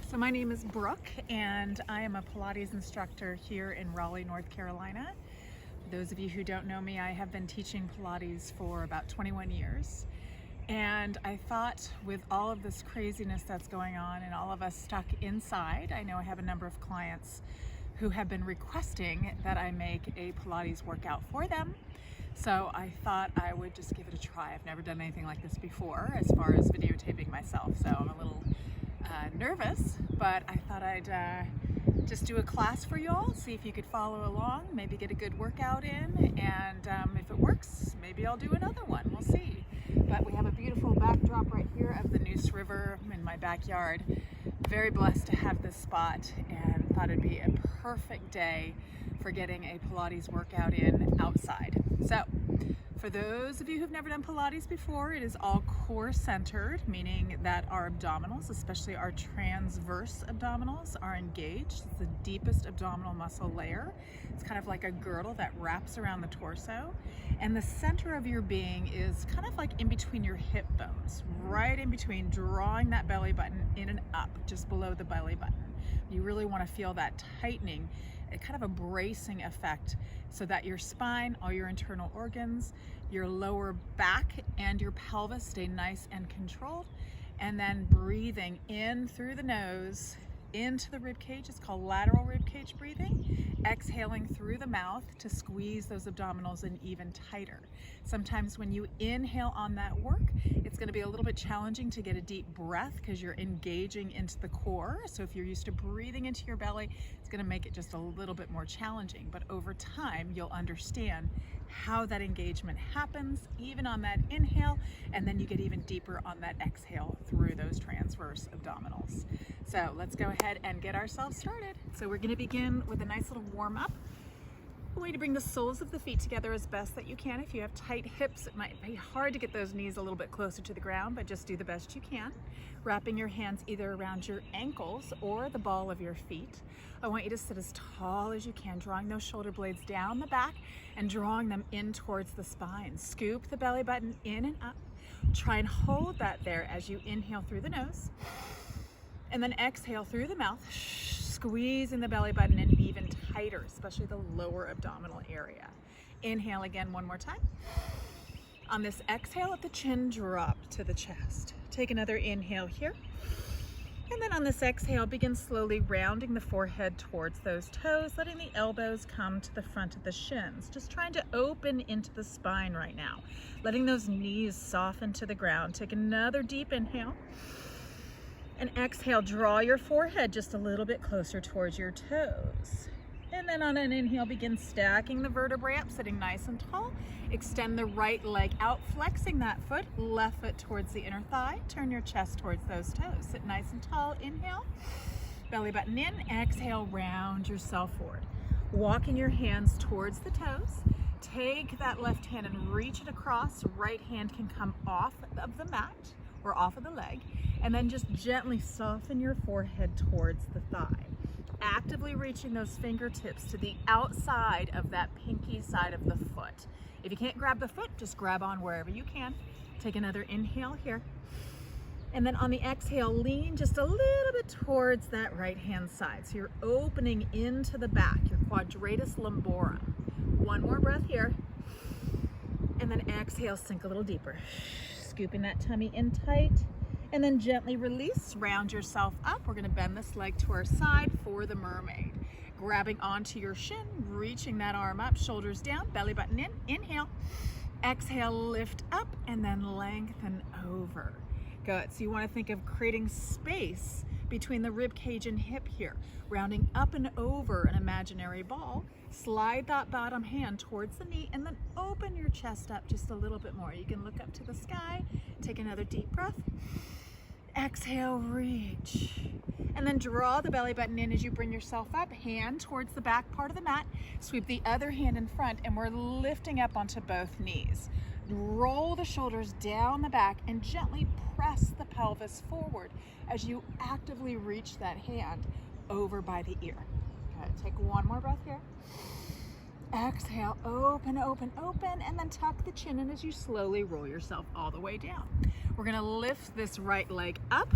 So my name is Brooke and I am a Pilates instructor here in Raleigh, North Carolina. For those of you who don't know me, I have been teaching Pilates for about 21 years. And I thought with all of this craziness that's going on and all of us stuck inside, I know I have a number of clients who have been requesting that I make a Pilates workout for them. So I thought I would just give it a try. I've never done anything like this before as far as videotaping myself, so I'm a little nervous, but I thought I'd just do a class for y'all, see if you could follow along, maybe get a good workout in, and if it works, maybe I'll do another one. We'll see. But we have a beautiful backdrop right here of the Neuse River in my backyard. Very blessed to have this spot and thought it'd be a perfect day for getting a Pilates workout in outside. So for those of you who've never done Pilates before, it is all core centered, meaning that our abdominals, especially our transverse abdominals, are engaged. It's the deepest abdominal muscle layer. It's kind of like a girdle that wraps around the torso. And the center of your being is kind of like in between your hip bones, right in between, drawing that belly button in and up, just below the belly button. You really want to feel that tightening, a kind of a bracing effect, so that your spine, all your internal organs, your lower back and your pelvis stay nice and controlled. And then breathing in through the nose into the rib cage is called lateral rib cage breathing. Exhaling through the mouth to squeeze those abdominals in even tighter. Sometimes when you inhale on that work, it's going to be a little bit challenging to get a deep breath because you're engaging into the core. So if you're used to breathing into your belly, it's going to make it just a little bit more challenging. But over time, you'll understand how that engagement happens, even on that inhale, and then you get even deeper on that exhale through those transverse abdominals. So let's go ahead and get ourselves started. So we're going to begin with a nice little warm up. A way to bring the soles of the feet together as best that you can. If you have tight hips, it might be hard to get those knees a little bit closer to the ground, but just do the best you can. Wrapping your hands either around your ankles or the ball of your feet. I want you to sit as tall as you can, drawing those shoulder blades down the back and drawing them in towards the spine. Scoop the belly button in and up. Try and hold that there as you inhale through the nose. And then exhale through the mouth, squeezing the belly button in even tighter, especially the lower abdominal area. Inhale again one more time. On this exhale, let the chin drop to the chest. Take another inhale here. And then on this exhale, begin slowly rounding the forehead towards those toes, letting the elbows come to the front of the shins. Just trying to open into the spine right now. Letting those knees soften to the ground. Take another deep inhale. And exhale, draw your forehead just a little bit closer towards your toes. And then on an inhale, begin stacking the vertebrae up, sitting nice and tall. Extend the right leg out, flexing that foot, left foot towards the inner thigh. Turn your chest towards those toes. Sit nice and tall, inhale. Belly button in, exhale, round yourself forward. Walking your hands towards the toes. Take that left hand and reach it across. Right hand can come off of the mat or off of the leg. And then just gently soften your forehead towards the thigh. Actively reaching those fingertips to the outside of that pinky side of the foot. If you can't grab the foot, just grab on wherever you can. Take another inhale here. And then on the exhale, lean just a little bit towards that right hand side. So you're opening into the back, your quadratus lumborum. One more breath here. And then exhale, sink a little deeper. Scooping that tummy in tight. And then gently release, round yourself up. We're gonna bend this leg to our side for the mermaid. Grabbing onto your shin, reaching that arm up, shoulders down, belly button in, inhale. Exhale, lift up, and then lengthen over. Good, so you wanna think of creating space between the rib cage and hip here. Rounding up and over an imaginary ball. Slide that bottom hand towards the knee and then open your chest up just a little bit more. You can look up to the sky, take another deep breath. Exhale, reach. And then draw the belly button in as you bring yourself up, hand towards the back part of the mat. Sweep the other hand in front and we're lifting up onto both knees. Roll the shoulders down the back and gently press the pelvis forward as you actively reach that hand over by the ear. Good. Take one more breath here. Exhale, open, open, open, and then tuck the chin in as you slowly roll yourself all the way down. We're gonna lift this right leg up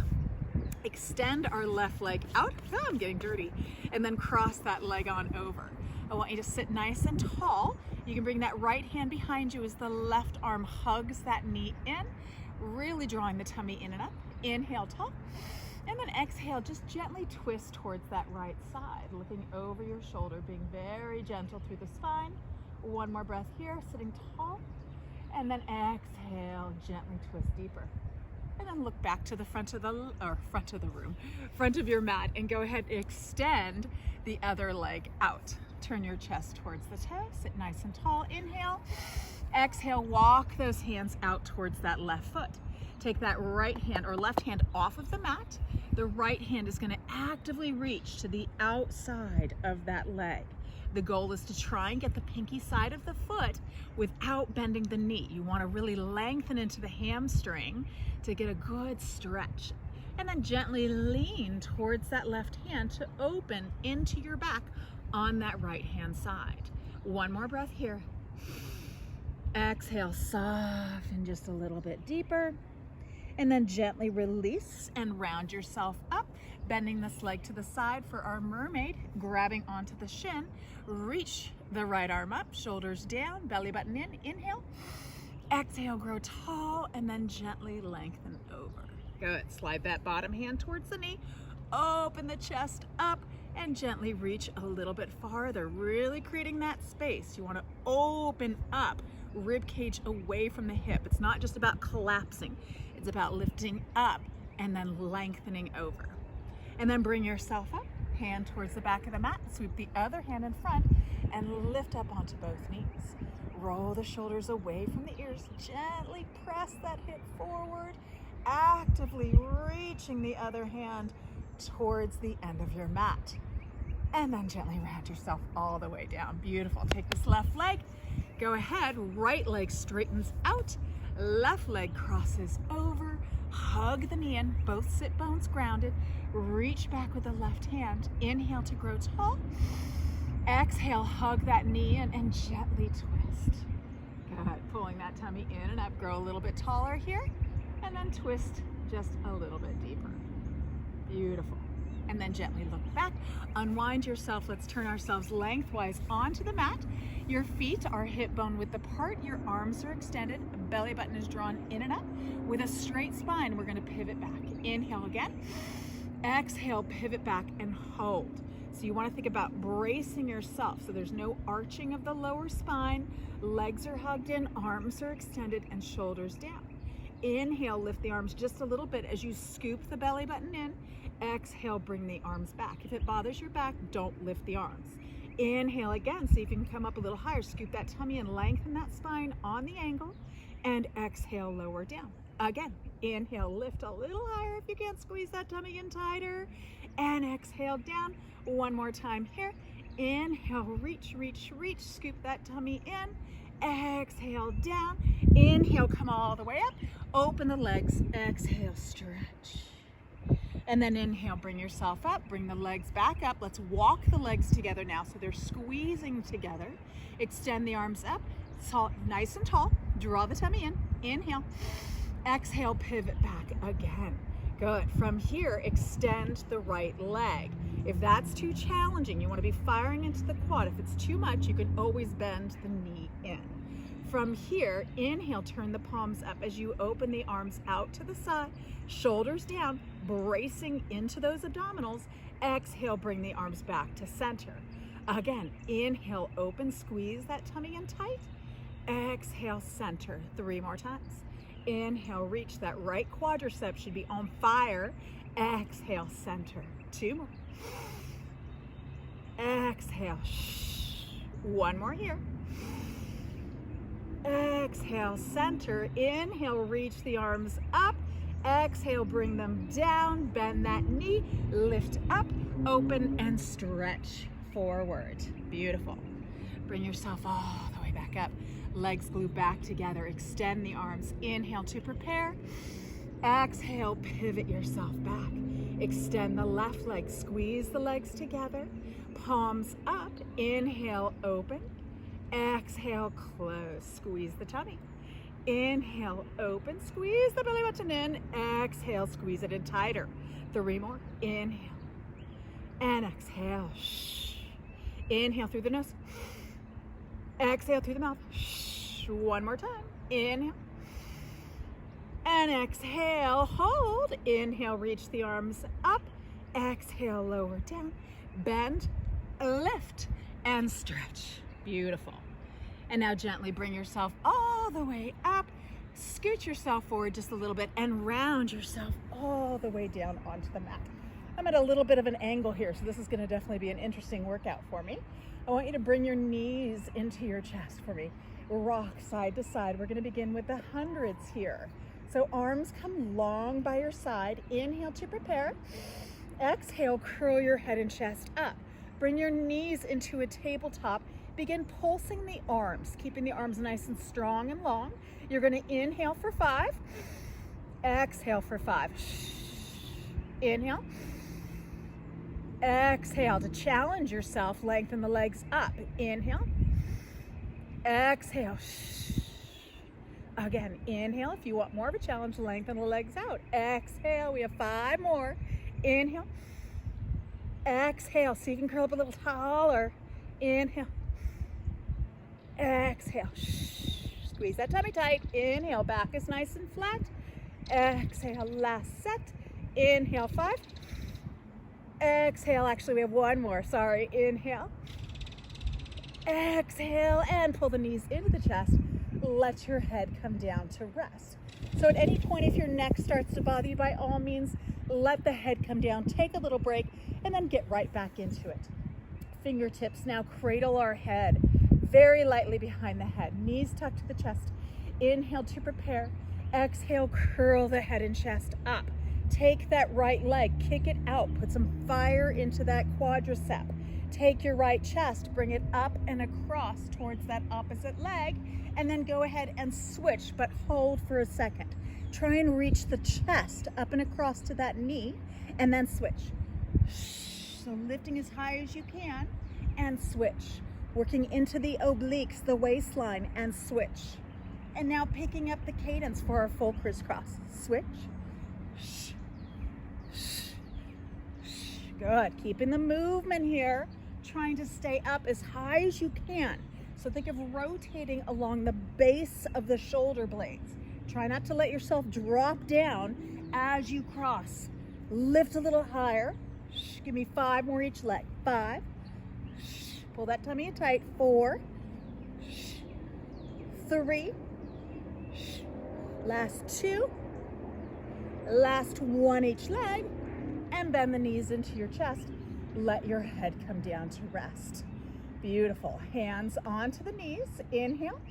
Extend our left leg out. Oh, I'm getting dirty. And then cross that leg on over. I want you to sit nice and tall. You can bring that right hand behind you as the left arm hugs that knee in, really drawing the tummy in and up. Inhale, tall. And then exhale, just gently twist towards that right side, looking over your shoulder, being very gentle through the spine. One more breath here, sitting tall. And then exhale, gently twist deeper. And then look back to the front of your mat, and go ahead and extend the other leg out. Turn your chest towards the toe, sit nice and tall. Inhale, exhale, walk those hands out towards that left foot. Take that right hand or left hand off of the mat. The right hand is going to actively reach to the outside of that leg. The goal is to try and get the pinky side of the foot without bending the knee. You want to really lengthen into the hamstring to get a good stretch. And then gently lean towards that left hand to open into your back on that right hand side. One more breath here. Exhale, soften just a little bit deeper. And then gently release and round yourself up, bending this leg to the side for our mermaid, grabbing onto the shin. Reach the right arm up, shoulders down, belly button in. Inhale, exhale, grow tall, and then gently lengthen over. Good. Slide that bottom hand towards the knee, open the chest up, and gently reach a little bit farther, really creating that space. You want to open up, rib cage away from the hip. It's not just about collapsing. It's about lifting up and then lengthening over. And then bring yourself up, hand towards the back of the mat, sweep the other hand in front, and lift up onto both knees. Roll the shoulders away from the ears, gently press that hip forward, actively reaching the other hand towards the end of your mat. And then gently round yourself all the way down. Beautiful. Take this left leg, go ahead, right leg straightens out, left leg crosses over, hug the knee in, both sit bones grounded, reach back with the left hand, inhale to grow tall, exhale, hug that knee in and gently twist. Good, pulling that tummy in and up, grow a little bit taller here, and then twist just a little bit deeper. Beautiful. And then gently look back, unwind yourself. Let's turn ourselves lengthwise onto the mat. Your feet are hip bone width apart, your arms are extended, belly button is drawn in and up. With a straight spine, we're going to pivot back. Inhale again, exhale, pivot back and hold. So you want to think about bracing yourself so there's no arching of the lower spine, legs are hugged in, arms are extended, and shoulders down. Inhale, lift the arms just a little bit as you scoop the belly button in. Exhale, bring the arms back. If it bothers your back, don't lift the arms. Inhale again, see if you can come up a little higher. Scoop that tummy and lengthen that spine on the angle. And exhale, lower down. Again, inhale, lift a little higher if you can't squeeze that tummy in tighter. And exhale down. One more time here. Inhale, reach, reach, reach. Scoop that tummy in. Exhale down. Inhale, come all the way up. Open the legs. Exhale, stretch. And then inhale, bring yourself up, bring the legs back up. Let's walk the legs together now so they're squeezing together. Extend the arms up, nice and tall. Draw the tummy in. Inhale. Exhale, pivot back again. Good. From here, extend the right leg. If that's too challenging, you want to be firing into the quad. If it's too much, you can always bend the knee in. From here, inhale, turn the palms up as you open the arms out to the side, shoulders down, bracing into those abdominals. Exhale, bring the arms back to center. Again, inhale, open, squeeze that tummy in tight. Exhale, center. 3 more times. Inhale, reach that right quadricep should be on fire. Exhale, center. 2 more. Exhale. One more here. Exhale, center. Inhale, reach the arms up. Exhale, bring them down. Bend that knee. Lift up, open, and stretch forward. Beautiful. Bring yourself all the way back up. Legs glue back together. Extend the arms. Inhale to prepare. Exhale, pivot yourself back. Extend the left leg. Squeeze the legs together. Palms up. Inhale, open. Exhale, close. Squeeze the tummy. Inhale, open, squeeze the belly button in. Exhale, squeeze it in tighter. 3 more. Inhale and exhale. Inhale through the nose. Exhale through the mouth. 1 more time. Inhale and exhale. Hold. Inhale, reach the arms up. Exhale, lower down. Bend, lift, and stretch. Beautiful. And now gently bring yourself all the way up. Scoot yourself forward just a little bit and round yourself all the way down onto the mat. I'm at a little bit of an angle here, so this is going to definitely be an interesting workout for me. I want you to bring your knees into your chest for me. Rock side to side. We're going to begin with the hundreds here. So arms come long by your side. Inhale to prepare. Exhale, curl your head and chest up. Bring your knees into a tabletop. Begin pulsing the arms, keeping the arms nice and strong and long. You're going to inhale for 5. Exhale for 5. Inhale. Exhale to challenge yourself. Lengthen the legs up. Inhale. Exhale. Again, inhale. If you want more of a challenge, lengthen the legs out. Exhale. We have 5 more. Inhale. Exhale. So you can curl up a little taller. Inhale. Exhale. Squeeze that tummy tight. Inhale. Back is nice and flat. Exhale. Last set. Inhale. 5. Exhale. Actually, we have 1 more. Sorry. Inhale. Exhale. And pull the knees into the chest. Let your head come down to rest. So at any point, if your neck starts to bother you, by all means, let the head come down. Take a little break and then get right back into it. Fingertips now cradle our head very lightly behind the head. Knees tucked to the chest. Inhale to prepare. Exhale, curl the head and chest up. Take that right leg, kick it out. Put some fire into that quadricep. Take your right chest, bring it up and across towards that opposite leg, and then go ahead and switch, but hold for a second. Try and reach the chest up and across to that knee, and then switch. So lifting as high as you can, and switch. Working into the obliques, the waistline, and switch. And now picking up the cadence for our full crisscross. Switch. Good. Keeping the movement here. Trying to stay up as high as you can. So think of rotating along the base of the shoulder blades. Try not to let yourself drop down as you cross. Lift a little higher. Give me 5 more each leg. 5. Pull that tummy in tight. 4. 3. Last 2. Last 1 each leg. And bend the knees into your chest. Let your head come down to rest. Beautiful. Hands onto the knees. Inhale.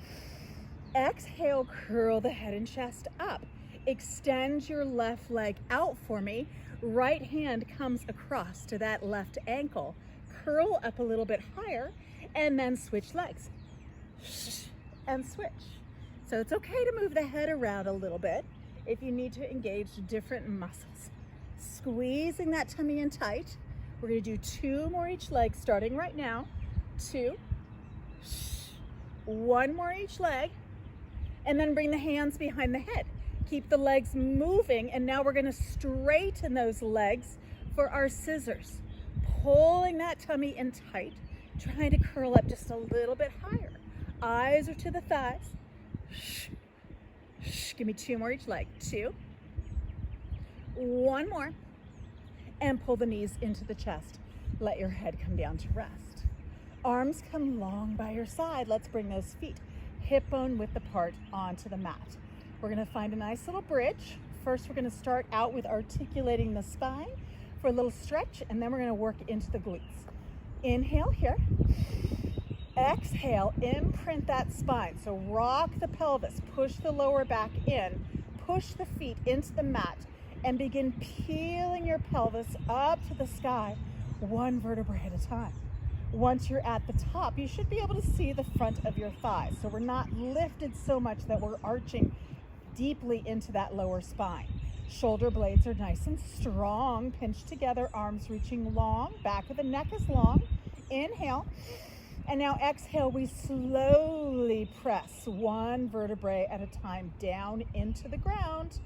Exhale, curl the head and chest up. Extend your left leg out for me. Right hand comes across to that left ankle. Curl up a little bit higher and then switch legs. And switch. So it's okay to move the head around a little bit if you need to engage different muscles. Squeezing that tummy in tight. We're going to do 2 more each leg starting right now. 2. 1 more each leg. And then bring the hands behind the head. Keep the legs moving, and now we're going to straighten those legs for our scissors. Pulling that tummy in tight, trying to curl up just a little bit higher. Eyes are to the thighs. Give me 2 more each leg. 2. 1 more. And pull the knees into the chest. Let your head come down to rest. Arms come long by your side. Let's bring those feet hip bone width apart onto the mat. We're going to find a nice little bridge. First, we're going to start out with articulating the spine for a little stretch, and then we're going to work into the glutes. Inhale here. Exhale, imprint that spine. So rock the pelvis, push the lower back in, push the feet into the mat, and begin peeling your pelvis up to the sky, 1 vertebrae at a time. Once you're at the top, you should be able to see the front of your thighs. So we're not lifted so much that we're arching deeply into that lower spine. Shoulder blades are nice and strong, pinched together, arms reaching long, back of the neck is long. Inhale. And now exhale, we slowly press one vertebrae at a time down into the ground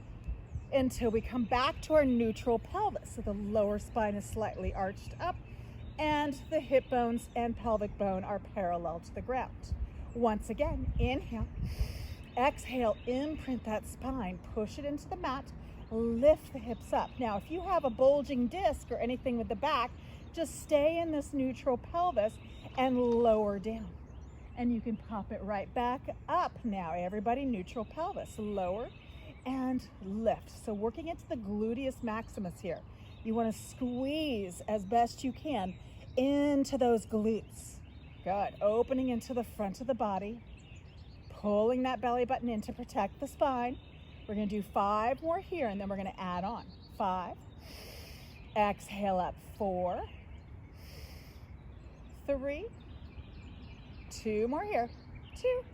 until we come back to our neutral pelvis. So the lower spine is slightly arched up and the hip bones and pelvic bone are parallel to the ground. Once again, inhale, exhale, imprint that spine, push it into the mat, lift the hips up. Now, if you have a bulging disc or anything with the back, just stay in this neutral pelvis and lower down. And you can pop it right back up now. Everybody, neutral pelvis, lower and lift. So working into the gluteus maximus here. You want to squeeze as best you can into those glutes. Good. Opening into the front of the body, pulling that belly button in to protect the spine. We're going to do 5 more here, and then we're going to add on. 5. Exhale up. 4. 3. 2 more here. 2.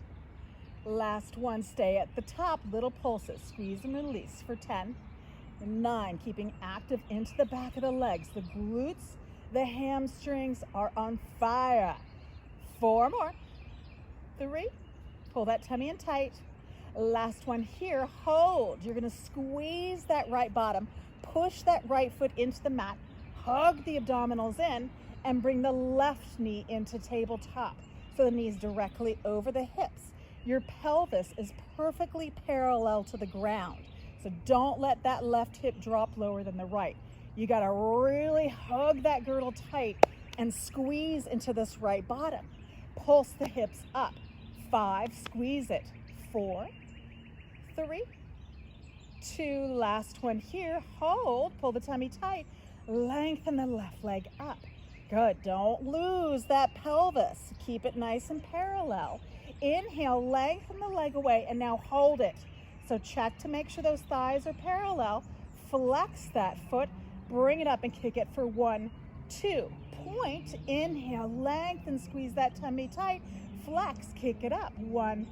Last one. Stay at the top. Little pulses. Squeeze and release for 10. 9. Keeping active into the back of the legs. The glutes, the hamstrings are on fire. 4 more. 3. Pull that tummy in tight. Last one here. Hold. You're going to squeeze that right bottom. Push that right foot into the mat. Hug the abdominals in and bring the left knee into tabletop. So the knees directly over the hips. Your pelvis is perfectly parallel to the ground. So don't let that left hip drop lower than the right. You got to really hug that girdle tight and squeeze into this right bottom. Pulse the hips up. 5, squeeze it. 4, 3, 2, last one here. Hold, pull the tummy tight. Lengthen the left leg up. Good, don't lose that pelvis. Keep it nice and parallel. Inhale, lengthen the leg away, and now hold it. So check to make sure those thighs are parallel. Flex that foot, bring it up and kick it for 1, 2. Point, inhale, lengthen, squeeze that tummy tight. Flex, kick it up. 1,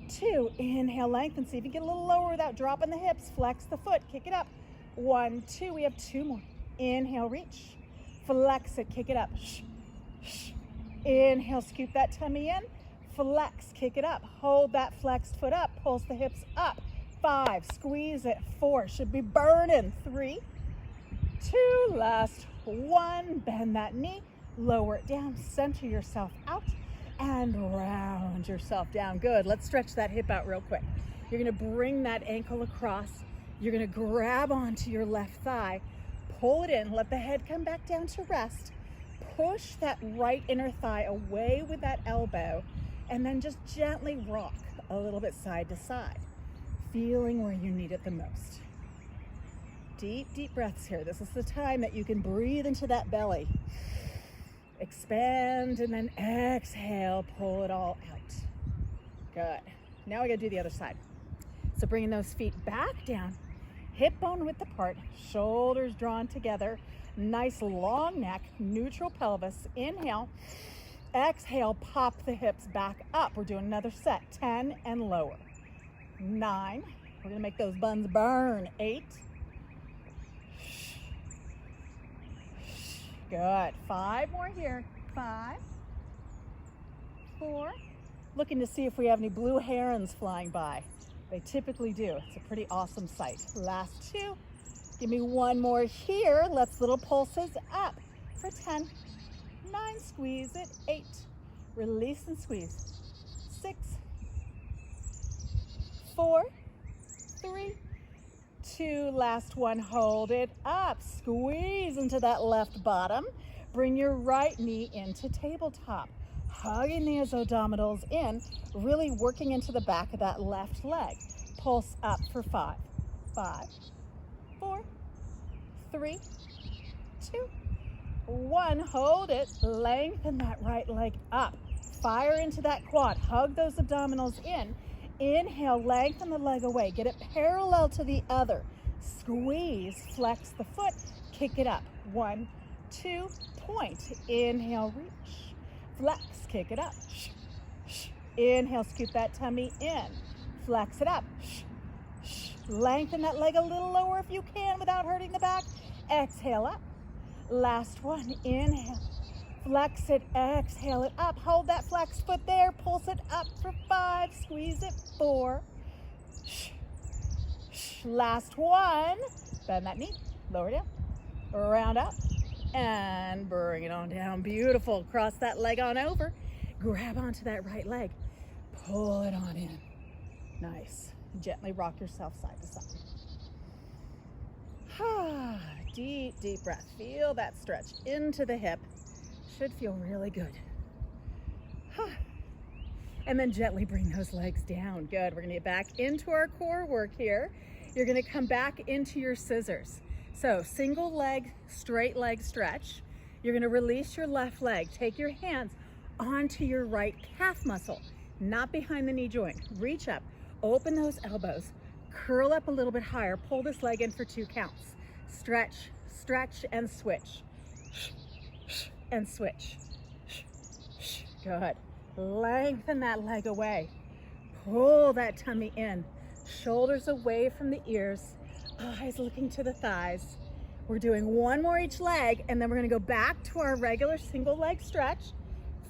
2. Inhale, lengthen. See if you get a little lower without dropping the hips. Flex the foot, kick it up. 1, 2. We have 2 more. Inhale, reach. Flex it, kick it up. Inhale, scoop that tummy in. Flex, kick it up. Hold that flexed foot up. Pulse the hips up. 5, squeeze it. 4, should be burning. 3, 2, last 1. Bend that knee. Lower it down. Center yourself out and round yourself down. Good. Let's stretch that hip out real quick. You're going to bring that ankle across. You're going to grab onto your left thigh. Pull it in. Let the head come back down to rest. Push that right inner thigh away with that elbow. And then just gently rock a little bit side to side, feeling where you need it the most. Deep, deep breaths here. This is the time that you can breathe into that belly. Expand and then exhale, pull it all out. Good. Now we gotta do the other side. So bringing those feet back down, hip bone width apart, shoulders drawn together, nice long neck, neutral pelvis. Inhale. Exhale, pop the hips back up. We're doing another set. 10 and lower. 9. We're going to make those buns burn. 8. Good. 5 more here. 5. 4. Looking to see if we have any blue herons flying by. They typically do. It's a pretty awesome sight. Last 2. Give me 1 more here. Let's little pulses up for 10. 9, squeeze it. 8, release and squeeze. 6, 4, 3, 2, last one. Hold it up. Squeeze into that left bottom. Bring your right knee into tabletop. Hugging those abdominals in, really working into the back of that left leg. Pulse up for 5, 5, 4, 3, 2, 1, hold it, lengthen that right leg up, fire into that quad, hug those abdominals in, inhale, lengthen the leg away, get it parallel to the other, squeeze, flex the foot, kick it up, 1, 2, point, inhale, reach, flex, kick it up, inhale, scoop that tummy in, flex it up, lengthen that leg a little lower if you can without hurting the back, exhale up. Last one, inhale, Flex it, exhale it up. Hold that flex foot there. Pulse it up for 5. Squeeze it, 4. Last one. Bend that knee, lower down, round up, and bring it on down. Beautiful. Cross that leg on over. Grab onto that right leg. Pull it on in. Nice. Gently rock yourself side to side. Deep, deep breath. Feel that stretch into the hip. Should feel really good. And then gently bring those legs down. Good. We're going to get back into our core work here. You're going to come back into your scissors. So single leg, straight leg stretch. You're going to release your left leg. Take your hands onto your right calf muscle, not behind the knee joint. Reach up, open those elbows, curl up a little bit higher. Pull this leg in for 2 counts. Stretch, stretch, and switch. And switch. Good. Lengthen that leg away. Pull that tummy in. Shoulders away from the ears. Eyes looking to the thighs. We're doing 1 more each leg, and then we're going to go back to our regular single leg stretch.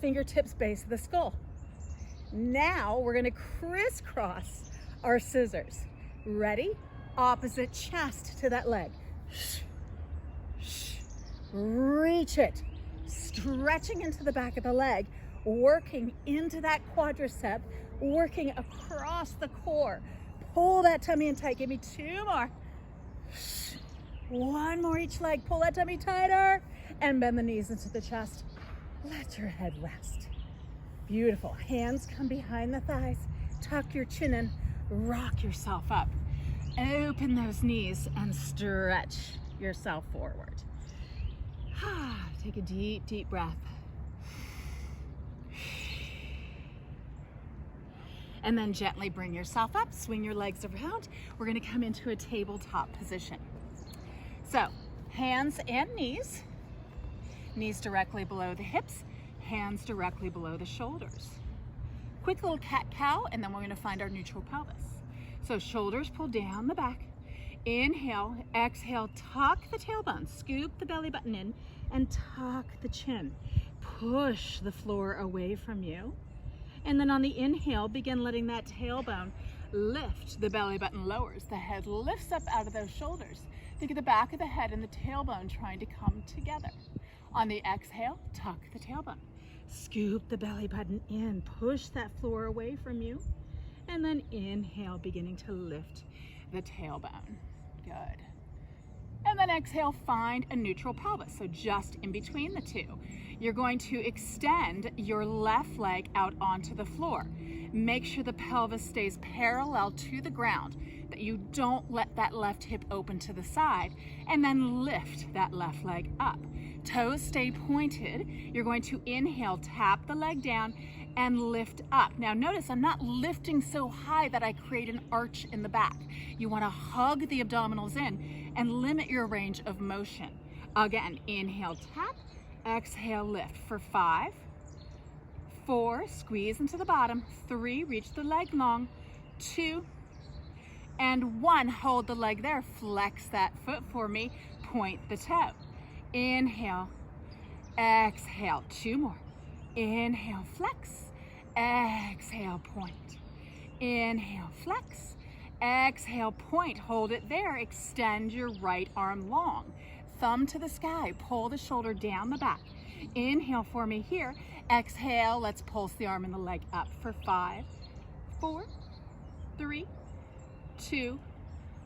Fingertips base of the skull. Now we're going to crisscross our scissors. Ready? Opposite chest to that leg. Reach it. Stretching into the back of the leg, working into that quadricep, working across the core. Pull that tummy in tight. Give me 2 more. 1 more each leg. Pull that tummy tighter and bend the knees into the chest. Let your head rest. Beautiful. Hands come behind the thighs. Tuck your chin in. Rock yourself up. Open those knees and stretch yourself forward. Take a deep, deep breath. And then gently bring yourself up, swing your legs around. We're gonna come into a tabletop position. So, hands and knees. Knees directly below the hips, hands directly below the shoulders. Quick little cat-cow, and then we're gonna find our neutral pelvis. So shoulders pull down the back. Inhale, exhale, tuck the tailbone, scoop the belly button in, and tuck the chin. Push the floor away from you. And then on the inhale, begin letting that tailbone lift. The belly button lowers. The head lifts up out of those shoulders. Think of the back of the head and the tailbone trying to come together. On the exhale, tuck the tailbone. Scoop the belly button in. Push that floor away from you. And then inhale, beginning to lift the tailbone. Good. And then exhale, find a neutral pelvis. So just in between the two. You're going to extend your left leg out onto the floor. Make sure the pelvis stays parallel to the ground, that you don't let that left hip open to the side, and then lift that left leg up. Toes stay pointed. You're going to inhale, tap the leg down, and lift up. Now notice I'm not lifting so high that I create an arch in the back. You want to hug the abdominals in and limit your range of motion. Again, inhale, tap, exhale, lift for 5, 4, squeeze into the bottom, 3, reach the leg long, 2, and 1, hold the leg there, flex that foot for me, point the toe. Inhale, exhale, 2 more. Inhale, flex, exhale, point. Inhale, flex, exhale, point. Hold it there. Extend your right arm long. Thumb to the sky. Pull the shoulder down the back. Inhale for me here. Exhale, let's pulse the arm and the leg up for 5, 4, 3, 2,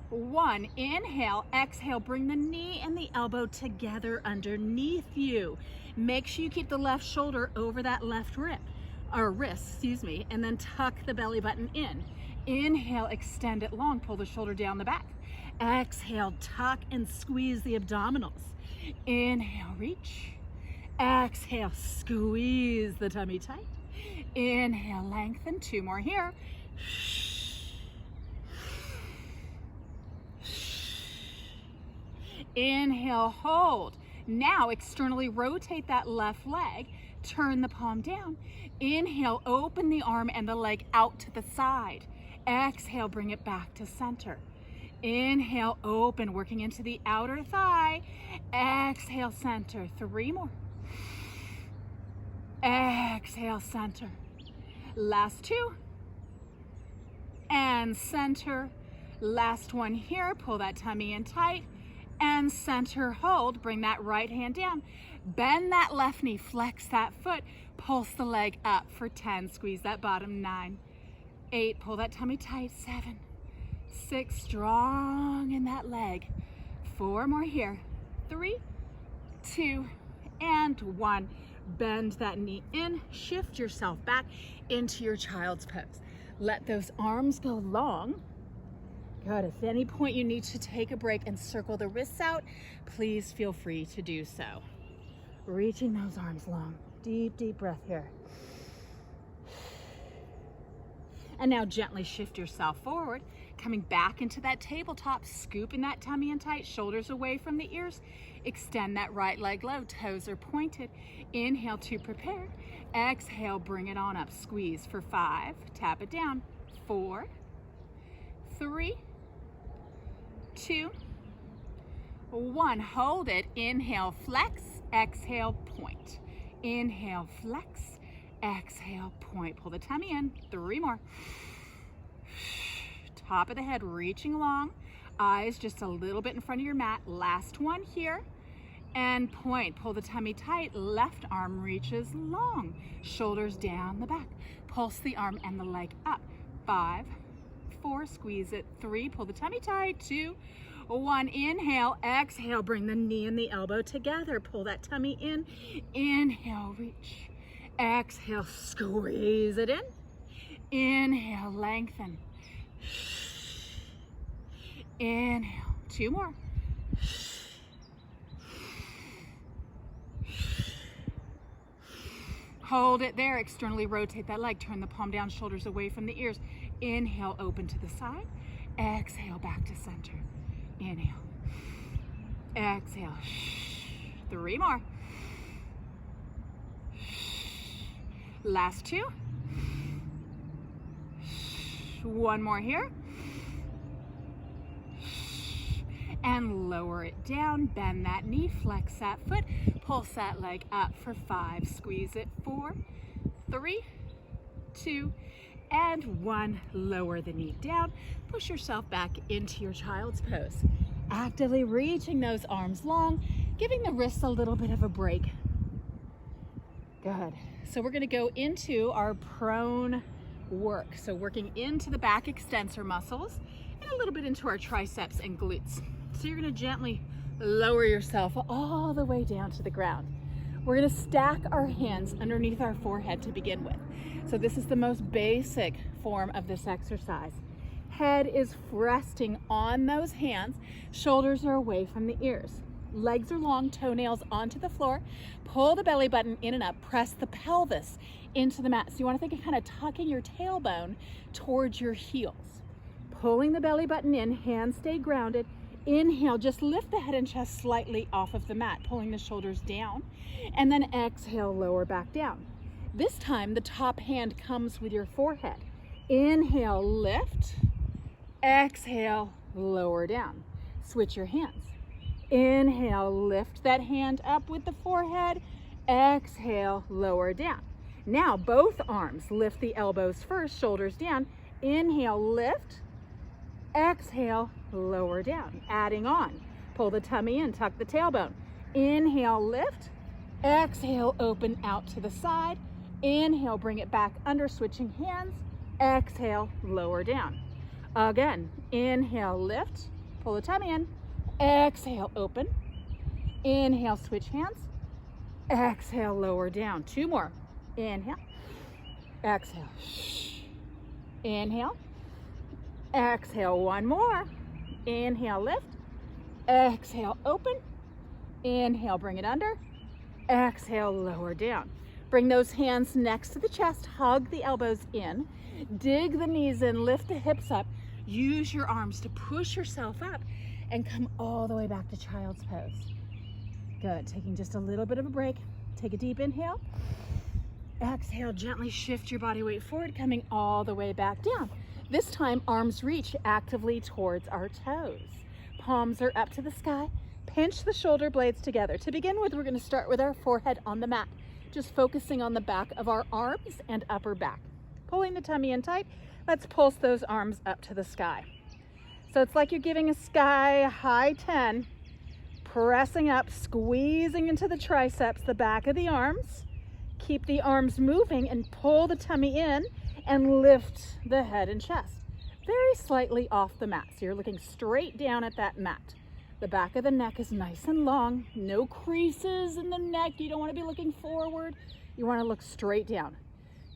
1. Inhale, exhale, bring the knee and the elbow together underneath you. Make sure you keep the left shoulder over that left wrist, and then tuck the belly button in. Inhale, extend it long, pull the shoulder down the back. Exhale, tuck and squeeze the abdominals. Inhale, reach. Exhale, squeeze the tummy tight. Inhale, lengthen. 2 more here. Inhale, hold. Now externally rotate that left leg, turn the palm down. Inhale, open the arm and the leg out to the side. Exhale, bring it back to center. Inhale, open, working into the outer thigh. Exhale, center. 3 more. Exhale, center. Last two. And center. Last one here. Pull that tummy in tight. And center, hold. Bring that right hand down. Bend that left knee. Flex that foot. Pulse the leg up for 10. Squeeze that bottom. 9, 8. Pull that tummy tight. 7, 6. Strong in that leg. 4 more here. 3, 2, and 1. Bend that knee in. Shift yourself back into your child's pose. Let those arms go long. Good. If at any point you need to take a break and circle the wrists out, please feel free to do so. Reaching those arms long. Deep, deep breath here. And now gently shift yourself forward, coming back into that tabletop, scooping that tummy in tight, shoulders away from the ears. Extend that right leg low, toes are pointed. Inhale to prepare. Exhale, bring it on up. Squeeze for 5, tap it down. 4, 3, 2, 1. Hold it. Inhale, flex. Exhale, point. Inhale, flex. Exhale, point. Pull the tummy in. 3 more. Top of the head, reaching long. Eyes just a little bit in front of your mat. Last one here. And point. Pull the tummy tight. Left arm reaches long. Shoulders down the back. Pulse the arm and the leg up. 5, 4. Squeeze it. 3. Pull the tummy tight. 2, 1. Inhale. Exhale. Bring the knee and the elbow together. Pull that tummy in. Inhale. Reach. Exhale. Squeeze it in. Inhale. Lengthen. Inhale. 2 more. Hold it there. Externally rotate that leg. Turn the palm down, shoulders away from the ears. Inhale, open to the side. Exhale, back to center. Inhale. Exhale. 3 more. Last 2. 1 more here. And lower it down. Bend that knee, flex that foot. Pulse that leg up for 5. Squeeze it. 4, 3, 2, and 1. Lower the knee down. Push yourself back into your child's pose. Actively reaching those arms long, giving the wrists a little bit of a break. Good. So we're going to go into our prone work. So working into the back extensor muscles and a little bit into our triceps and glutes. So you're going to gently lower yourself all the way down to the ground. We're going to stack our hands underneath our forehead to begin with. So this is the most basic form of this exercise. Head is resting on those hands. Shoulders are away from the ears. Legs are long, toenails onto the floor. Pull the belly button in and up. Press the pelvis into the mat. So you want to think of kind of tucking your tailbone towards your heels. Pulling the belly button in, hands stay grounded. Inhale, just lift the head and chest slightly off of the mat, pulling the shoulders down. And then exhale, lower back down. This time, the top hand comes with your forehead. Inhale, lift. Exhale, lower down. Switch your hands. Inhale, lift that hand up with the forehead. Exhale, lower down. Now, both arms, lift the elbows first, shoulders down. Inhale, lift. Exhale, lower down. Adding on. Pull the tummy in, tuck the tailbone. Inhale, lift. Exhale, open out to the side. Inhale, bring it back under, switching hands. Exhale, lower down. Again, inhale, lift. Pull the tummy in. Exhale, open. Inhale, switch hands. Exhale, lower down. 2 more. Inhale. Exhale. Inhale. Exhale. 1 more. Inhale, lift. Exhale, open. Inhale, bring it under. Exhale, lower down. Bring those hands next to the chest. Hug the elbows in. Dig the knees in. Lift the hips up. Use your arms to push yourself up and come all the way back to child's pose. Good. Taking just a little bit of a break. Take a deep inhale. Exhale, gently shift your body weight forward, coming all the way back down. This time, arms reach actively towards our toes. Palms are up to the sky. Pinch the shoulder blades together. To begin with, we're going to start with our forehead on the mat. just focusing on the back of our arms and upper back. Pulling the tummy in tight, let's pulse those arms up to the sky. So it's like you're giving a sky high 10, pressing up, squeezing into the triceps, the back of the arms. Keep the arms moving and pull the tummy in and lift the head and chest. Very slightly off the mat. So you're looking straight down at that mat. The back of the neck is nice and long. No creases in the neck. You don't want to be looking forward. You want to look straight down.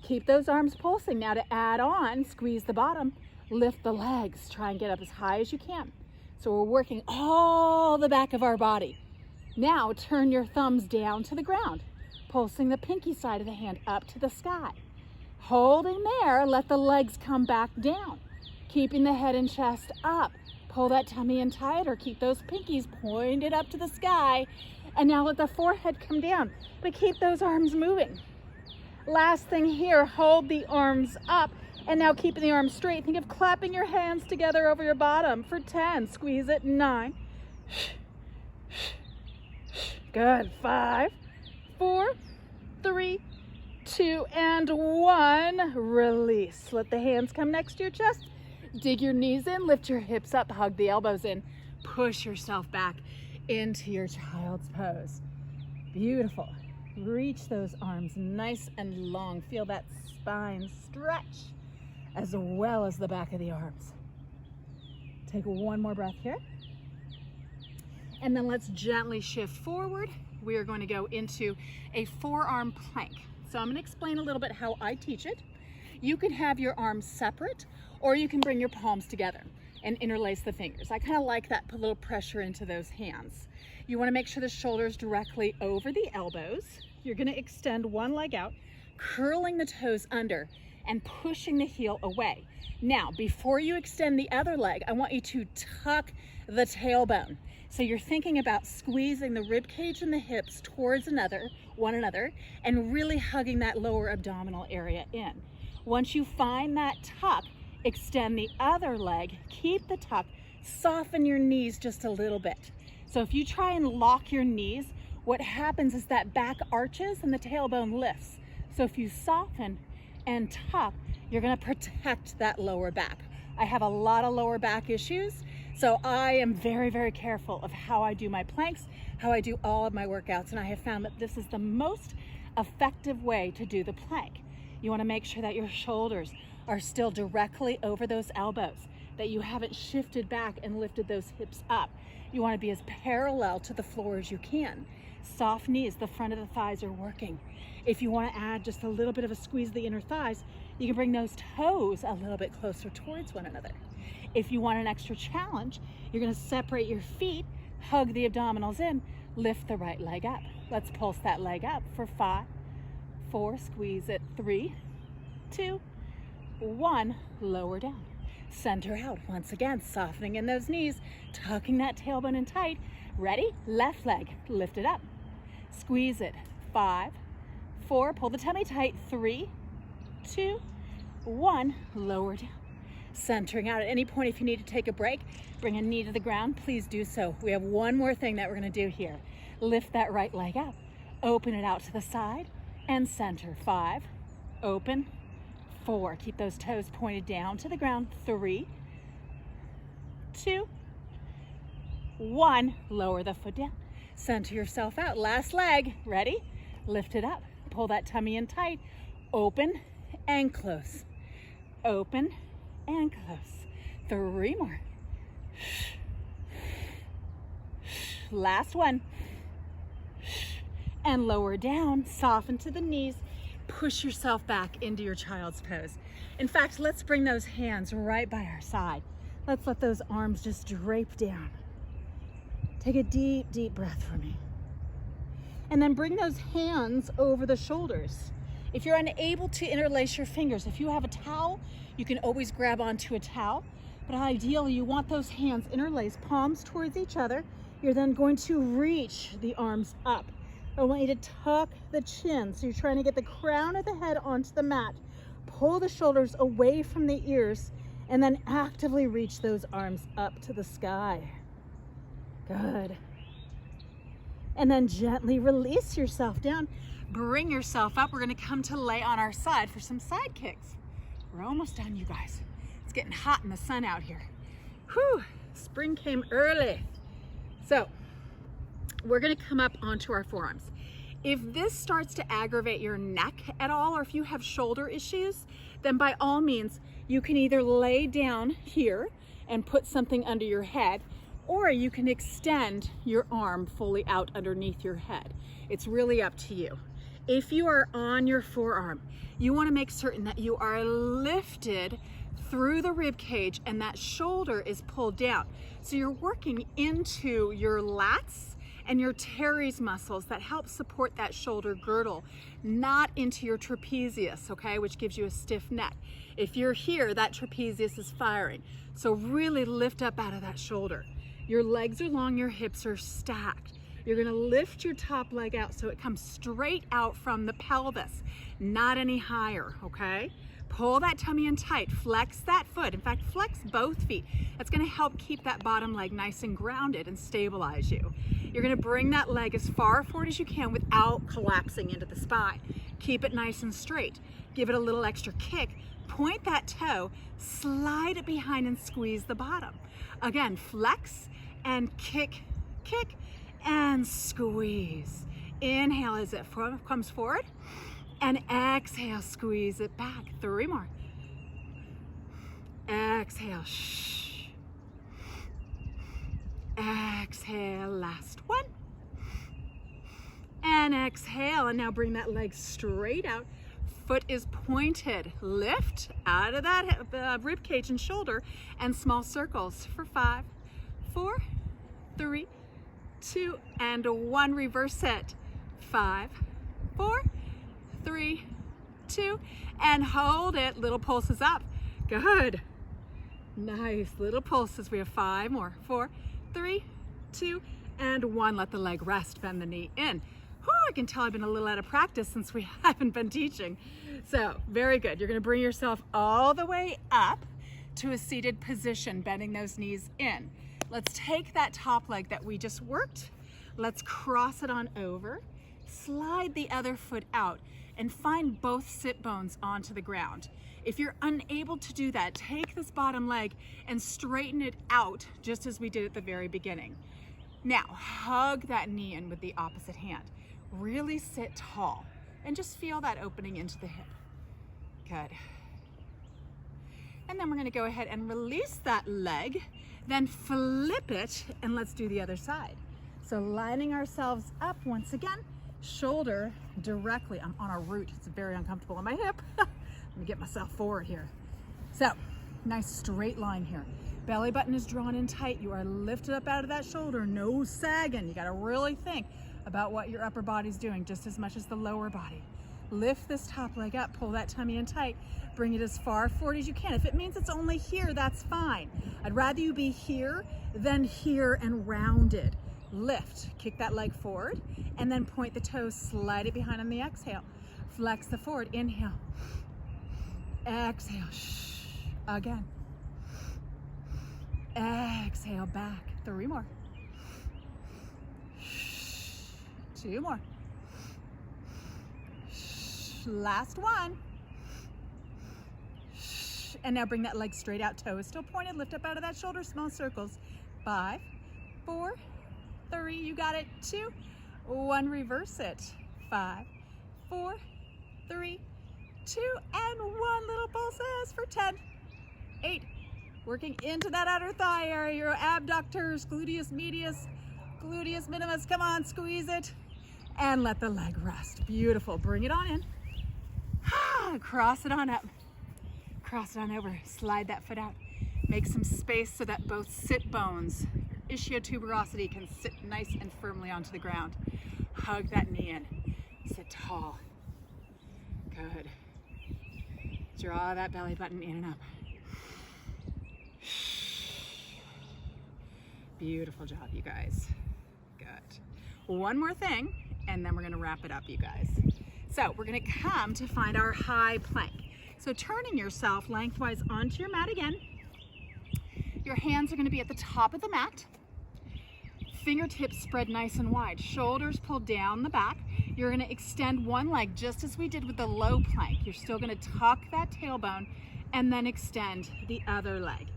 Keep those arms pulsing. Now to add on, squeeze the bottom, lift the legs. Try and get up as high as you can. So we're working all the back of our body. Now turn your thumbs down to the ground, pulsing the pinky side of the hand up to the sky. Holding there, let the legs come back down. Keeping the head and chest up. Pull that tummy in tight or keep those pinkies pointed up to the sky. And now let the forehead come down, but keep those arms moving. Last thing here, hold the arms up and now keeping the arms straight. Think of clapping your hands together over your bottom for 10. Squeeze it, 9. Good, 5, 4, 3, 2, and 1. Release. Let the hands come next to your chest. Dig your knees in, lift your hips up, hug the elbows in. Push yourself back into your child's pose. Beautiful. Reach those arms nice and long. Feel that spine stretch as well as the back of the arms. Take one more breath here. And then let's gently shift forward. We are going to go into a forearm plank. So I'm going to explain a little bit how I teach it. You can have your arms separate, or you can bring your palms together and interlace the fingers. I kind of like that, put a little pressure into those hands. You want to make sure the shoulders directly over the elbows. You're going to extend one leg out, curling the toes under and pushing the heel away. Now, before you extend the other leg, I want you to tuck the tailbone. So you're thinking about squeezing the rib cage and the hips towards one another, and really hugging that lower abdominal area in. Once you find that tuck, extend the other leg, keep the tuck, soften your knees just a little bit. So if you try and lock your knees, what happens is that back arches and the tailbone lifts. So if you soften and tuck, you're gonna protect that lower back. I have a lot of lower back issues, so I am very, very careful of how I do my planks, how I do all of my workouts, and I have found that this is the most effective way to do the plank. You wanna make sure that your shoulders are still directly over those elbows, that you haven't shifted back and lifted those hips up. You wanna be as parallel to the floor as you can. Soft knees, the front of the thighs are working. If you wanna add just a little bit of a squeeze of the inner thighs, you can bring those toes a little bit closer towards one another. If you want an extra challenge, you're gonna separate your feet, hug the abdominals in, lift the right leg up. Let's pulse that leg up for 5, 4, squeeze it, 3, 2, 1, lower down. Center out, once again, softening in those knees, tucking that tailbone in tight. Ready? Left leg, lift it up. Squeeze it, 5, 4, pull the tummy tight, 3, 2, 1, lower down. Centering out. At any point, if you need to take a break, bring a knee to the ground, please do so. We have one more thing that we're gonna do here. Lift that right leg up, open it out to the side, and center. 5, open, 4, keep those toes pointed down to the ground, 3, 2, 1, lower the foot down. Center yourself out. Last leg, ready? Lift it up, pull that tummy in tight, open and close, open and close. 3 more. Last one. And lower down, soften to the knees, push yourself back into your child's pose. In fact, let's bring those hands right by our side. Let's let those arms just drape down. Take a deep, deep breath for me. And then bring those hands over the shoulders. If you're unable to interlace your fingers, if you have a towel, you can always grab onto a towel. But ideally, you want those hands interlaced, palms towards each other. You're then going to reach the arms up. I want you to tuck the chin. So you're trying to get the crown of the head onto the mat. Pull the shoulders away from the ears, and then actively reach those arms up to the sky. Good. And then gently release yourself down. Bring yourself up. We're gonna come to lay on our side for some side kicks. We're almost done, you guys. It's getting hot in the sun out here. Whew, spring came early. So we're gonna come up onto our forearms. If this starts to aggravate your neck at all, or if you have shoulder issues, then by all means, you can either lay down here and put something under your head, or you can extend your arm fully out underneath your head. It's really up to you. If you are on your forearm, you want to make certain that you are lifted through the rib cage and that shoulder is pulled down. So you're working into your lats and your teres muscles that help support that shoulder girdle, not into your trapezius, okay, which gives you a stiff neck. If you're here, that trapezius is firing. So really lift up out of that shoulder. Your legs are long, your hips are stacked. You're gonna lift your top leg out so it comes straight out from the pelvis, not any higher, okay? Pull that tummy in tight, flex that foot. In fact, flex both feet. That's gonna help keep that bottom leg nice and grounded and stabilize you. You're gonna bring that leg as far forward as you can without collapsing into the spine. Keep it nice and straight. Give it a little extra kick. Point that toe, slide it behind and squeeze the bottom. Again, flex and kick, kick, and squeeze. Inhale as it comes forward, and exhale, squeeze it back. 3 more. Exhale, shh. Exhale, last one. And exhale, and now bring that leg straight out. Foot is pointed. Lift out of that rib cage and shoulder, and small circles for 5, 4, 3, 2, and 1. Reverse it. 5, 4, 3, 2, and hold it. Little pulses up. Good. Nice. Little pulses. We have 5 more. 4, 3, 2, and 1. Let the leg rest. Bend the knee in. Whew, I can tell I've been a little out of practice since we haven't been teaching. So, very good. You're going to bring yourself all the way up to a seated position, bending those knees in. Let's take that top leg that we just worked. Let's cross it on over. Slide the other foot out and find both sit bones onto the ground. If you're unable to do that, take this bottom leg and straighten it out just as we did at the very beginning. Now, hug that knee in with the opposite hand. Really sit tall and just feel that opening into the hip. Good. And then we're going to go ahead and release that leg, then flip it, and let's do the other side. So lining ourselves up once again, shoulder directly. I'm on a root. It's very uncomfortable on my hip. Let me get myself forward here. So, nice straight line here. Belly button is drawn in tight. You are lifted up out of that shoulder, no sagging. You got to really think about what your upper body's doing just as much as the lower body. Lift this top leg up, pull that tummy in tight, bring it as far forward as you can. If it means it's only here, that's fine. I'd rather you be here than here and rounded. Lift, kick that leg forward, and then point the toes, slide it behind on the exhale. Flex the forward, inhale. Exhale, shh, again. Exhale, back, 3 more. Shh, 2 more. Shh, last one. Shh, and now bring that leg straight out, toe is still pointed, lift up out of that shoulder, small circles. 5, 4, 3, you got it, 2, 1, reverse it. 5, 4, 3, 2, and 1, little pulses for 10, 8, working into that outer thigh area, your abductors, gluteus medius, gluteus minimus, come on, squeeze it, and let the leg rest. Beautiful, bring it on in, cross it on up, cross it on over, slide that foot out, make some space so that both sit bones, ischiotuberosity, can sit nice and firmly onto the ground. Hug that knee in, sit tall, good. Draw that belly button in and up. Beautiful job, you guys. Good. One more thing, and then we're gonna wrap it up, you guys. So we're gonna come to find our high plank. So turning yourself lengthwise onto your mat again. Your hands are gonna be at the top of the mat. Fingertips spread nice and wide. Shoulders pulled down the back. You're gonna extend one leg just as we did with the low plank. You're still gonna tuck that tailbone and then extend the other leg.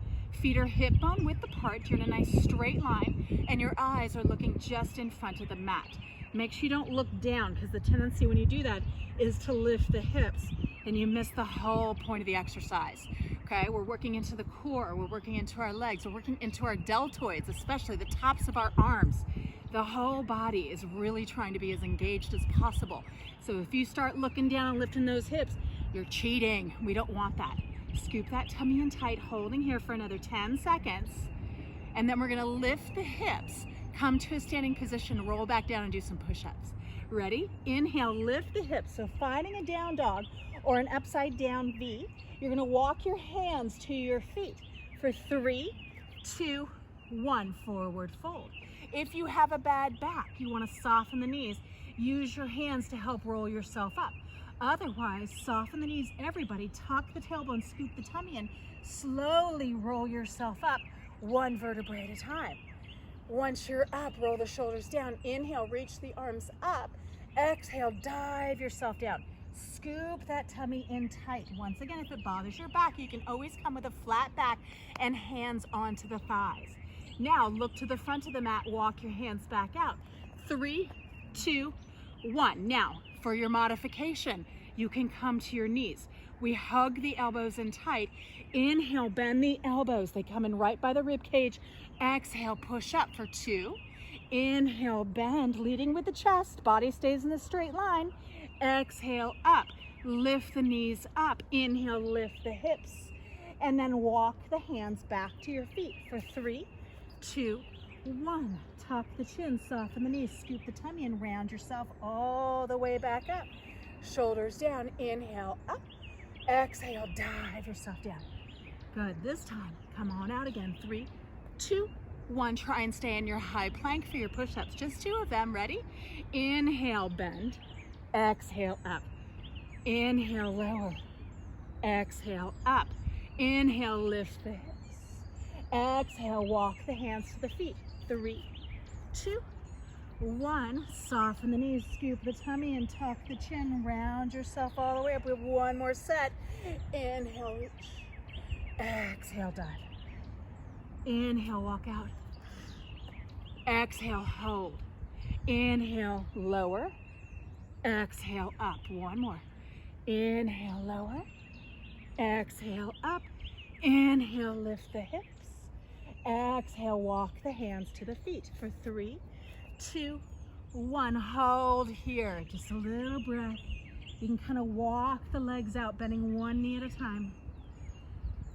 Feet are hip bone width apart. You're in a nice straight line and your eyes are looking just in front of the mat. Make sure you don't look down, because the tendency when you do that is to lift the hips and you miss the whole point of the exercise. Okay, we're working into the core, we're working into our legs, we're working into our deltoids, especially the tops of our arms. The whole body is really trying to be as engaged as possible. So if you start looking down and lifting those hips, you're cheating. We don't want that. Scoop that tummy in tight, holding here for another 10 seconds. And then we're gonna lift the hips, come to a standing position, roll back down and do some push-ups. Ready? Inhale, lift the hips. So finding a down dog or an upside down V, you're gonna walk your hands to your feet for 3, 2, 1, forward fold. If you have a bad back, you wanna soften the knees, use your hands to help roll yourself up. Otherwise, soften the knees, everybody, tuck the tailbone, scoop the tummy in, slowly roll yourself up, one vertebrae at a time. Once you're up, roll the shoulders down. Inhale, reach the arms up. Exhale, dive yourself down. Scoop that tummy in tight. Once again, if it bothers your back, you can always come with a flat back and hands onto the thighs. Now, look to the front of the mat, walk your hands back out. 3, 2, 1. Now, for your modification, you can come to your knees. We hug the elbows in tight. Inhale, bend the elbows. They come in right by the rib cage. Exhale, push up for 2. Inhale, bend, leading with the chest. Body stays in a straight line. Exhale, up. Lift the knees up. Inhale, lift the hips. And then walk the hands back to your feet for 3, 2, 1. Tuck the chin, soften the knees, scoop the tummy and round yourself all the way back up. Shoulders down, inhale, up. Exhale, dive yourself down. Good, this time, come on out again. 3, 2, 1. Try and stay in your high plank for your push-ups. Just 2 of them, ready? Inhale, bend. Exhale, up. Inhale, lower. Exhale, up. Inhale, lift the hips. Exhale, walk the hands to the feet. 3, 2, 1. Soften the knees, scoop the tummy and tuck the chin. Round yourself all the way up. We have one more set. Inhale, reach. Exhale, dive. Inhale, walk out. Exhale, hold. Inhale, lower. Exhale, up. One more. Inhale, lower. Exhale, up. Inhale, lift the hips. Exhale, walk the hands to the feet for 3, 2, 1. Hold here. Just a little breath. You can kind of walk the legs out, bending one knee at a time.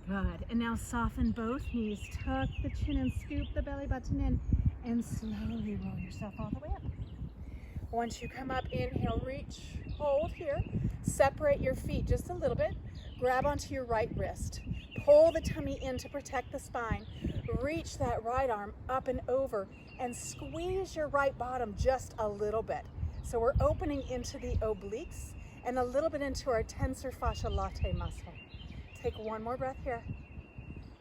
Good. And now soften both knees. Tuck the chin and scoop the belly button in and slowly roll yourself all the way up. Once you come up, inhale, reach, hold here. Separate your feet just a little bit. Grab onto your right wrist. Pull the tummy in to protect the spine. Reach that right arm up and over and squeeze your right bottom just a little bit. So we're opening into the obliques and a little bit into our tensor fascia latae muscle. Take one more breath here.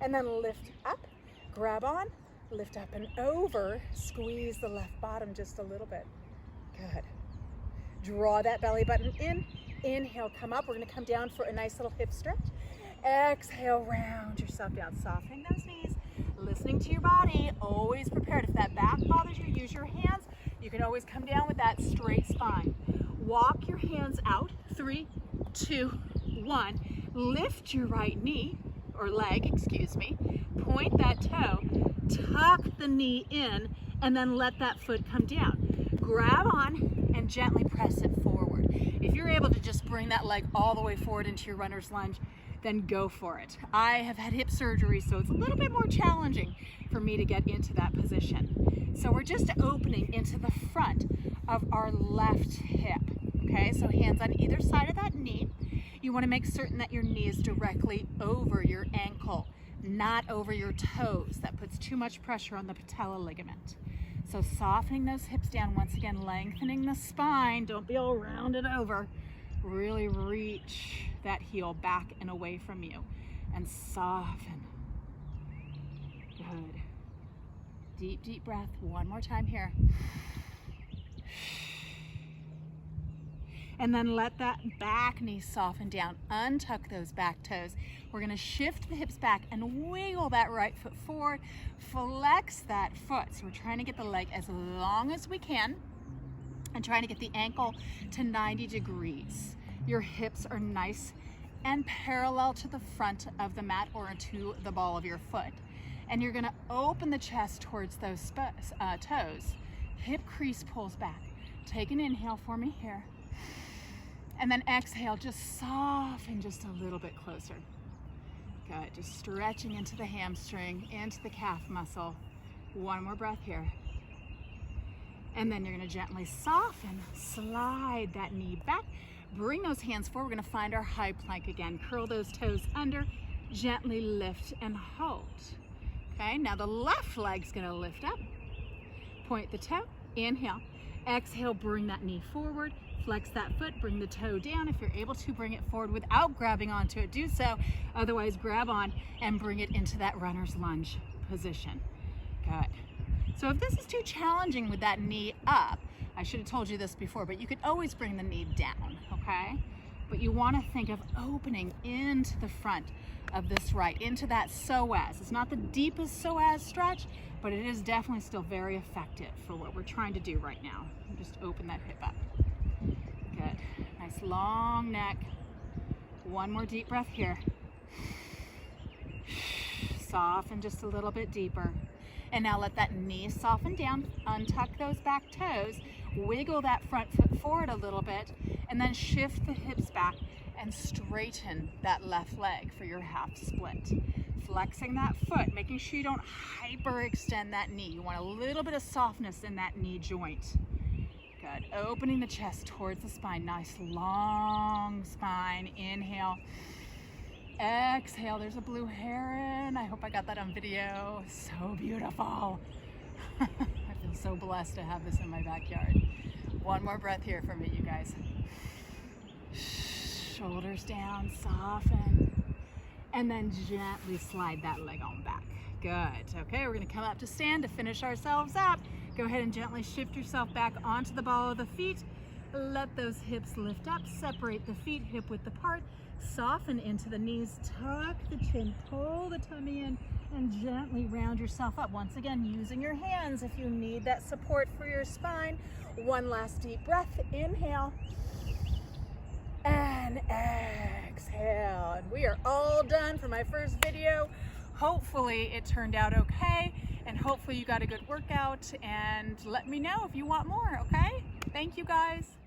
And then lift up, grab on, lift up and over, squeeze the left bottom just a little bit. Good. Draw that belly button in. Inhale, come up. We're going to come down for a nice little hip stretch. Exhale, round yourself down, softening those knees, listening to your body, always prepared. If that back bothers you, use your hands. You can always come down with that straight spine. Walk your hands out. 3, 2, 1. Lift your right knee, or leg, excuse me. Point that toe, tuck the knee in, and then let that foot come down. Grab on and gently press it forward. If you're able to just bring that leg all the way forward into your runner's lunge, then go for it. I have had hip surgery, so it's a little bit more challenging for me to get into that position. So we're just opening into the front of our left hip. Okay, so hands on either side of that knee. You want to make certain that your knee is directly over your ankle, not over your toes. That puts too much pressure on the patella ligament. So softening those hips down, once again, lengthening the spine. Don't be all rounded over. Really reach that heel back and away from you and soften. Good. Deep, deep breath. One more time here. And then let that back knee soften down. Untuck those back toes. We're gonna shift the hips back and wiggle that right foot forward. Flex that foot. So we're trying to get the leg as long as we can and trying to get the ankle to 90 degrees. Your hips are nice and parallel to the front of the mat or to the ball of your foot. And you're gonna open the chest towards those toes. Hip crease pulls back. Take an inhale for me here. And then exhale, just soften just a little bit closer. Good, just stretching into the hamstring, into the calf muscle. One more breath here. And then you're gonna gently soften, slide that knee back. Bring those hands forward. We're gonna find our high plank again. Curl those toes under, gently lift and hold. Okay, now the left leg's gonna lift up. Point the toe, inhale. Exhale, bring that knee forward. Flex that foot, bring the toe down. If you're able to, bring it forward without grabbing onto it, do so. Otherwise, grab on and bring it into that runner's lunge position. Good. So if this is too challenging with that knee up, I should have told you this before, but you could always bring the knee down, okay? But you want to think of opening into the front of this right, into that psoas. It's not the deepest psoas stretch, but it is definitely still very effective for what we're trying to do right now. Just open that hip up. Good. Nice long neck. One more deep breath here. Soften just a little bit deeper. And now let that knee soften down. Untuck those back toes. Wiggle that front foot forward a little bit. And then shift the hips back and straighten that left leg for your half split. Flexing that foot, making sure you don't hyperextend that knee. You want a little bit of softness in that knee joint. Good. Opening the chest towards the spine. Nice long spine. Inhale. Exhale. There's a blue heron. I hope I got that on video. So beautiful. I feel so blessed to have this in my backyard. One more breath here for me, you guys. Shoulders down, soften. And then gently slide that leg on back. Good. Okay, we're going to come up to stand to finish ourselves up. Go ahead and gently shift yourself back onto the ball of the feet. Let those hips lift up. Separate the feet hip width apart. Soften into the knees. Tuck the chin. Pull the tummy in and gently round yourself up. Once again, using your hands if you need that support for your spine. One last deep breath. Inhale. And exhale. And we are all done for my first video. Hopefully it turned out okay, and hopefully you got a good workout, and let me know if you want more, okay? Thank you guys.